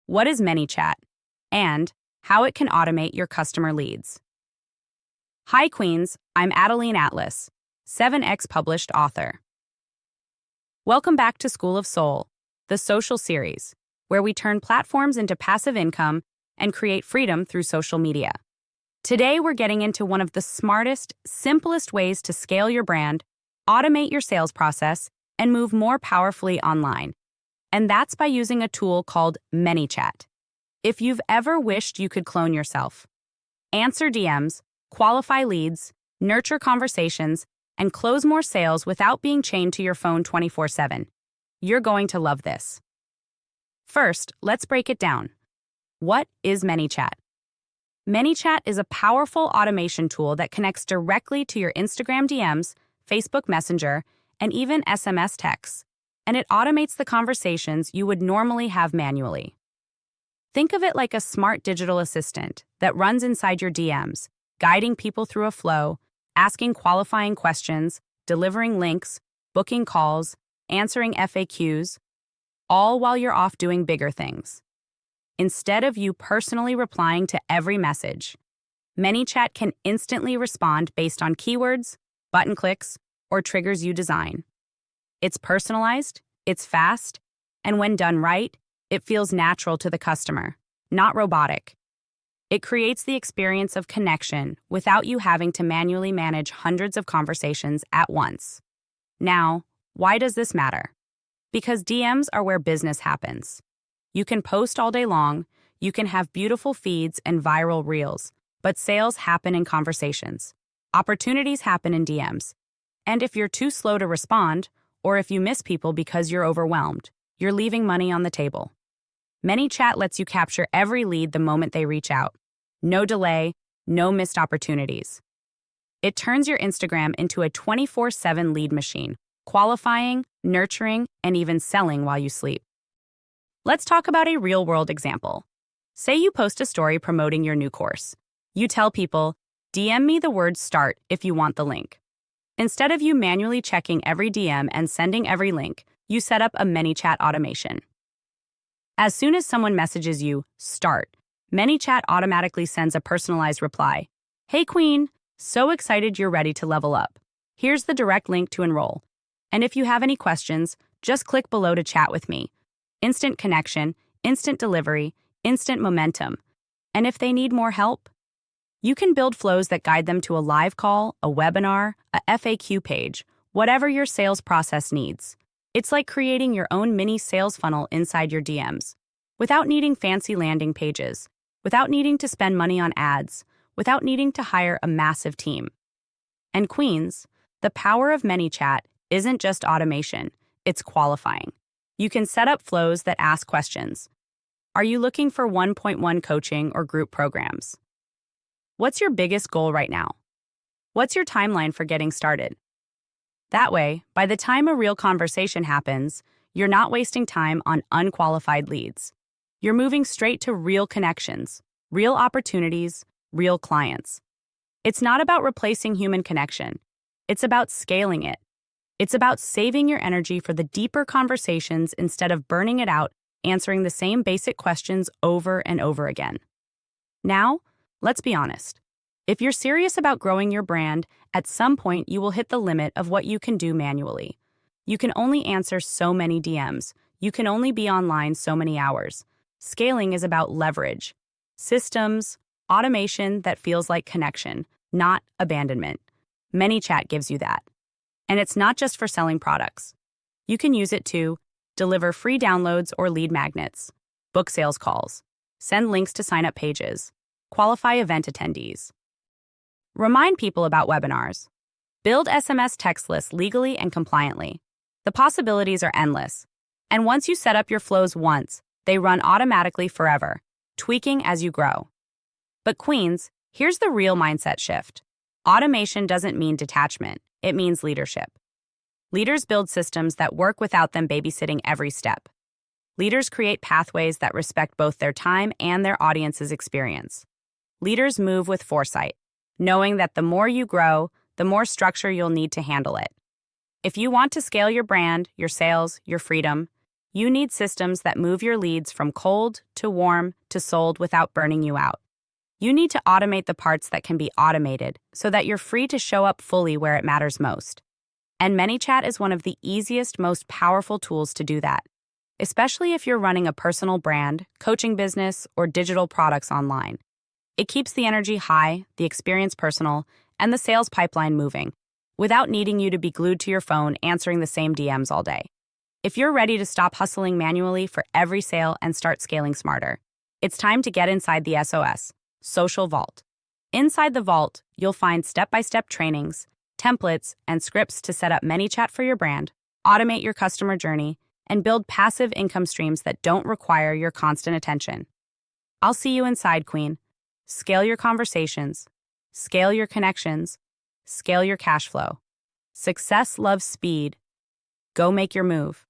what is ManyChat, and how it can automate your customer leads. Hi Queens, I'm ADELINE Atlas, 7X published author. Welcome back to School of Soul, the social series, where we turn platforms into passive income and create freedom through social media. Today we're getting into one of the smartest, simplest ways to scale your brand, automate your sales process, and move more powerfully online. And that's by using a tool called ManyChat. If you've ever wished you could clone yourself, answer DMs, qualify leads, nurture conversations, and close more sales without being chained to your phone 24/7, you're going to love this. First, let's break it down. What is ManyChat? ManyChat is a powerful automation tool that connects directly to your Instagram DMs, Facebook Messenger, and even SMS texts, and it automates the conversations you would normally have manually. Think of it like a smart digital assistant that runs inside your DMs, guiding people through a flow, asking qualifying questions, delivering links, booking calls, answering FAQs, all while you're off doing bigger things. Instead of you personally replying to every message, ManyChat can instantly respond based on keywords, button clicks, or triggers you design. It's personalized, it's fast, and when done right, it feels natural to the customer, not robotic. It creates the experience of connection without you having to manually manage hundreds of conversations at once. Now, why does this matter? Because DMs are where business happens. You can post all day long, you can have beautiful feeds and viral reels, but sales happen in conversations. Opportunities happen in DMs. And if you're too slow to respond, or if you miss people because you're overwhelmed, you're leaving money on the table. ManyChat lets you capture every lead the moment they reach out. No delay, no missed opportunities. It turns your Instagram into a 24/7 lead machine, qualifying, nurturing, and even selling while you sleep. Let's talk about a real-world example. Say you post a story promoting your new course. You tell people, DM me the word START if you want the link. Instead of you manually checking every DM and sending every link, you set up a ManyChat automation. As soon as someone messages you, START, ManyChat automatically sends a personalized reply. Hey Queen, so excited you're ready to level up. Here's the direct link to enroll. And if you have any questions, just click below to chat with me. Instant connection, instant delivery, instant momentum. And if they need more help, you can build flows that guide them to a live call, a webinar, a FAQ page, whatever your sales process needs. It's like creating your own mini sales funnel inside your DMs, without needing fancy landing pages, without needing to spend money on ads, without needing to hire a massive team. And Queens, the power of ManyChat isn't just automation, it's qualifying. You can set up flows that ask questions. Are you looking for 1.1 coaching or group programs? What's your biggest goal right now? What's your timeline for getting started? That way, by the time a real conversation happens, you're not wasting time on unqualified leads. You're moving straight to real connections, real opportunities, real clients. It's not about replacing human connection. It's about scaling it. It's about saving your energy for the deeper conversations instead of burning it out, answering the same basic questions over and over again. Now, let's be honest. If you're serious about growing your brand, at some point you will hit the limit of what you can do manually. You can only answer so many DMs. You can only be online so many hours. Scaling is about leverage, systems, automation that feels like connection, not abandonment. ManyChat gives you that. And it's not just for selling products. You can use it to deliver free downloads or lead magnets, book sales calls, send links to sign-up pages, qualify event attendees, remind people about webinars, build SMS text lists legally and compliantly. The possibilities are endless. And once you set up your flows once, they run automatically forever, tweaking as you grow. But Queens, here's the real mindset shift. Automation doesn't mean detachment, it means leadership. Leaders build systems that work without them babysitting every step. Leaders create pathways that respect both their time and their audience's experience. Leaders move with foresight, knowing that the more you grow, the more structure you'll need to handle it. If you want to scale your brand, your sales, your freedom, You need systems that move your leads from cold to warm to sold without burning you out. You need to automate the parts that can be automated so that you're free to show up fully where it matters most. And ManyChat is one of the easiest, most powerful tools to do that, especially if you're running a personal brand, coaching business, or digital products online. It keeps the energy high, the experience personal, and the sales pipeline moving, without needing you to be glued to your phone answering the same DMs all day. If you're ready to stop hustling manually for every sale and start scaling smarter, it's time to get inside the SOS, Social Vault. Inside the vault, you'll find step-by-step trainings, templates, and scripts to set up ManyChat for your brand, automate your customer journey, and build passive income streams that don't require your constant attention. I'll see you inside, Queen. Scale your conversations, scale your connections, scale your cash flow. Success loves speed. Go make your move.